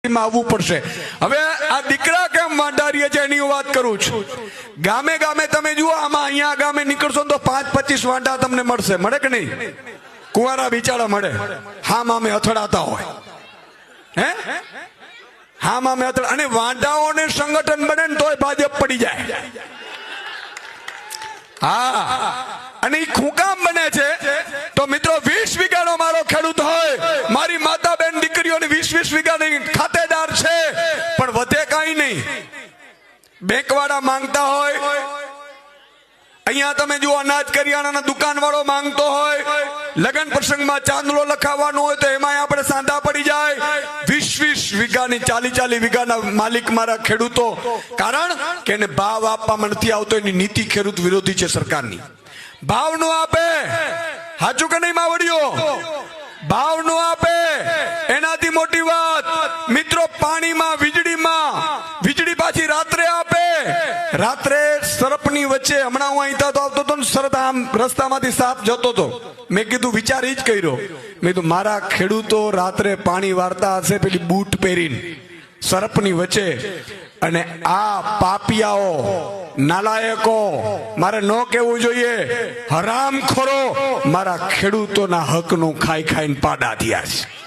આવવું પડશે। હવે આ દીકરા કેમ વાંઢારીએ છે એની વાત કરું છું। ગામે ગામે તમે જુઓ, આમાં અહીંયા ગામે નીકળશો તો 5-25 વાંઢા તમને મળશે, મળે કે નહીં? કુંવારા બિચારા મળે, હા મામે અથડાતા હોય, હે હા મામે અથડા, અને વાંઢાઓને સંગઠન બને ને તોય ભાજપ પડી જાય। હા, અને એ ખૂંકામ બને છે તો મિત્રો 20 વીઘાનો મારો ખેડૂત હોય, મારી માતા બેન દીકરીઓને 20-20 વીઘાની ખાતેદાર છે, પણ વધે કઈ નહીં। બેંકવાળા માંગતા હોય, અહીંયા તમે જુઓ અનાજ કરિયાણાના દુકાન વાળો માંગતો હોય, લગ્ન પ્રસંગમાં ચાંદલો લખાવવાનો હોય તો એમાં આપણે સાંધા પડી જાય। 20-20 વીઘાની 40-40 વીઘાના માલિક મારા ખેડૂતો, કારણ કે એને ભાવ આપવામાં નથી આવતો, એની નીતિ ખેડૂત વિરોધી છે સરકારની। ભાવ નો આપે, સાચું કે નહીં માવડીઓ? ભાવ નો આપે એનાથી મોટી વાત મિત્રો પાણીમાં, વીજળી પાછી રાત્રે આપે। રાત્રે સરપની વચ્ચે, હમણાં હું અહીં આવતો હતો ને, સરત આમ રસ્તામાંથી સાપ જતો હતો, મેં કીધું વિચાર જ કર્યો, મેં કીધું મારા ખેડૂતો રાત્રે પાણી વારતા હશે પેલી બૂટ પહેરીને સરપની વચ્ચે, અને આ પાપિયાઓ, નાલાયકો, મારે ન કહેવું જોઈએ, હરામખોરો મારા ખેડૂતોના હકનું ખાઈ ખાઈને પાડા થયા છે।